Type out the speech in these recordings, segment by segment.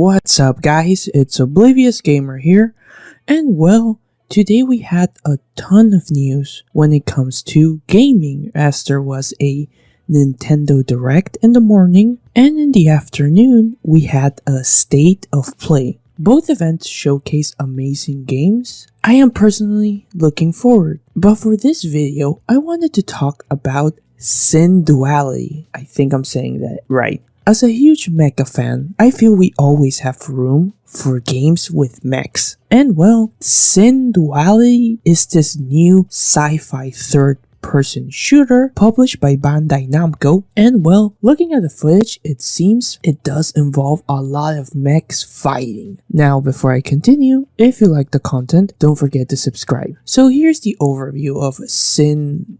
What's up guys, it's Oblivious Gamer here, and well, today we had a ton of news when it comes to gaming, as there was a Nintendo Direct in the morning, and in the afternoon we had a State of Play. Both events showcase amazing games I am personally looking forward, but for this video I wanted to talk about SYNDUALITY. I think I'm saying that right. As a huge Mecha fan, I feel we always have room for games with mechs. And well, SYNDUALITY is this new sci-fi third-person shooter published by Bandai Namco. And well, looking at the footage, it seems it does involve a lot of mechs fighting. Now, before I continue, if you like the content, don't forget to subscribe. So here's the overview of SYNDUALITY.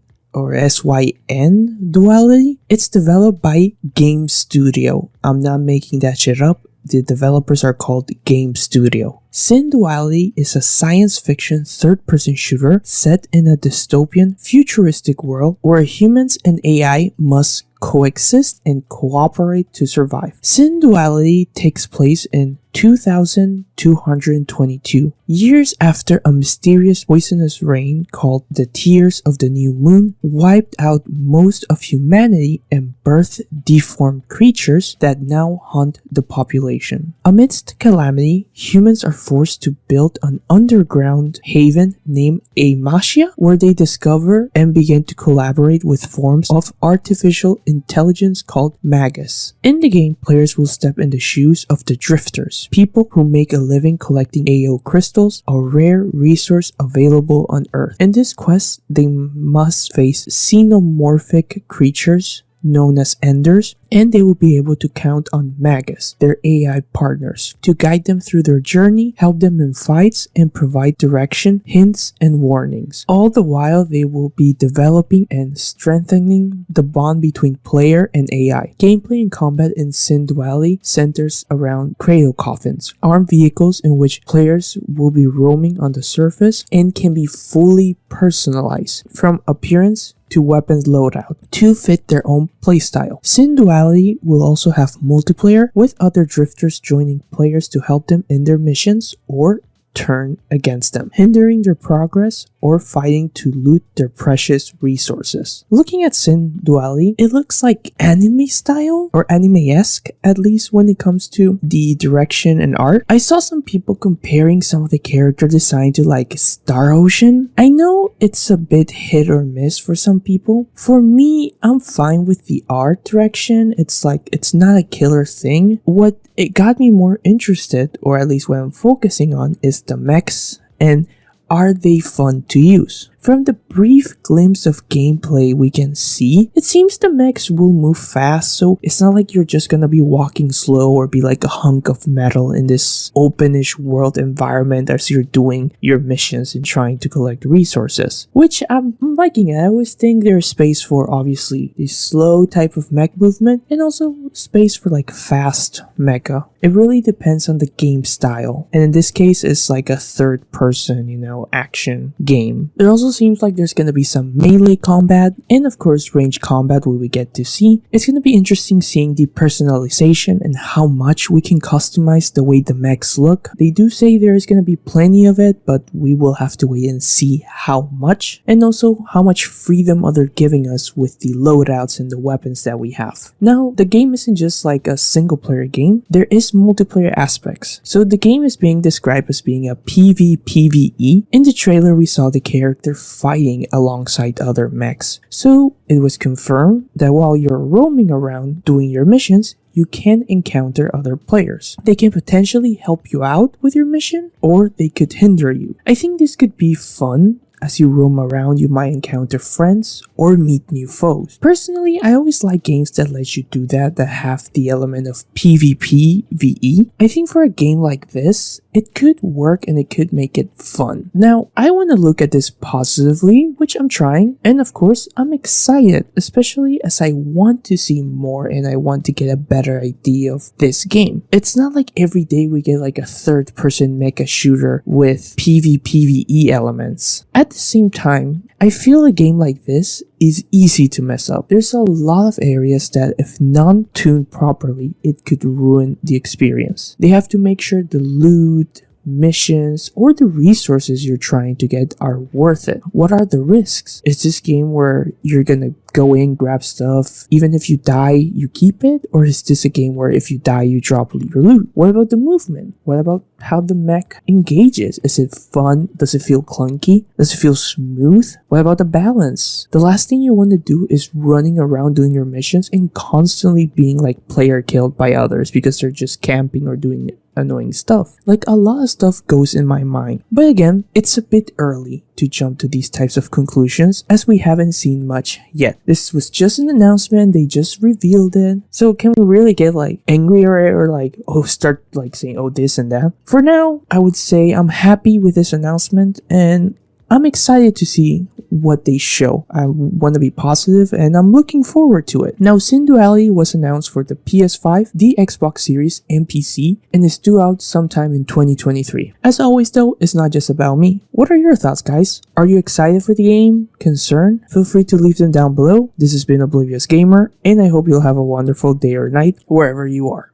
It's developed by Game Studio. I'm not making that shit up. The developers are called Game Studio. SYNDUALITY is a science fiction third-person shooter set in a dystopian, futuristic world where humans and AI must coexist and cooperate to survive. SYNDUALITY takes place in 2222, years after a mysterious poisonous rain called the Tears of the New Moon wiped out most of humanity and birthed deformed creatures that now haunt the population. Amidst calamity, humans are forced to build an underground haven named Mecha, where they discover and begin to collaborate with forms of artificial intelligence called Mechs. In the game, players will step in the shoes of the drifters, people who make a living collecting AO crystals, a rare resource available on Earth. In this quest, they must face xenomorphic creatures known as Enders, and they will be able to count on Mechs, their AI partners, to guide them through their journey, help them in fights, and provide direction, hints, and warnings. All the while, they will be developing and strengthening the bond between player and AI. Gameplay and combat in SYNDUALITY centers around cradle coffins, armed vehicles in which players will be roaming on the surface and can be fully personalized, from appearance to weapons loadout, to fit their own playstyle. SYNDUALITY will also have multiplayer, with other drifters joining players to help them in their missions or turn against them, hindering their progress or fighting to loot their precious resources. Looking at SYNDUALITY, it looks like anime style, or anime-esque, at least when it comes to the direction and art. I saw some people comparing some of the character design to like Star Ocean. I know it's a bit hit or miss for some people. For me, I'm fine with the art direction. It's not a killer thing. What it got me more interested, or at least what I'm focusing on, is the mechs, and are they fun to use? From the brief glimpse of gameplay we can see, it seems the mechs will move fast, so it's not like you're just gonna be walking slow or be like a hunk of metal in this openish world environment as you're doing your missions and trying to collect resources, which I'm liking it. I always think there's space for obviously the slow type of mech movement and also space for like fast mecha. It really depends on the game style, and in this case it's like a third person, action game. It also seems like there's gonna be some melee combat, and of course range combat we get to see. It's gonna be interesting seeing the personalization and how much we can customize the way the mechs look. They do say there is gonna be plenty of it, but we will have to wait and see how much, and also how much freedom they're giving us with the loadouts and the weapons that we have. Now, the game isn't just like a single player game, there is multiplayer aspects. So the game is being described as being a PvPvE. In the trailer we saw the character fighting alongside other mechs. So it was confirmed that while you're roaming around doing your missions, you can encounter other players. They can potentially help you out with your mission, or they could hinder you. I think this could be fun. As you roam around, you might encounter friends or meet new foes. Personally, I always like games that let you do that have the element of PvPvE. I think for a game like this, it could work and it could make it fun. Now, I want to look at this positively, which I'm trying, and of course, I'm excited, especially as I want to see more and I want to get a better idea of this game. It's not like every day we get like a third-person mecha shooter with PvPvE elements. At the same time, I feel a game like this is easy to mess up. There's a lot of areas that if not tuned properly, it could ruin the experience. They have to make sure the loot, missions, or the resources you're trying to get are worth it. What are the risks? Is this game where you're gonna go in, grab stuff, even if you die, you keep it? Or is this a game where if you die, you drop your loot? What about the movement? What about how the mech engages? Is it fun? Does it feel clunky? Does it feel smooth? What about the balance? The last thing you want to do is running around doing your missions and constantly being like player killed by others because they're just camping or doing annoying stuff. Like, a lot of stuff goes in my mind. But again, it's a bit early to jump to these types of conclusions as we haven't seen much yet. This was just an announcement, they just revealed it. So can we really get like angry or like, oh, start like saying, oh, this and that? For now, I would say I'm happy with this announcement and I'm excited to see what they show. I want to be positive and I'm looking forward to it. Now, SYNDUALITY was announced for the PS5, the Xbox Series, and PC, and is due out sometime in 2023. As always though, it's not just about me. What are your thoughts, guys? Are you excited for the game? Concerned? Feel free to leave them down below. This has been Oblivious Gamer, and I hope you'll have a wonderful day or night wherever you are.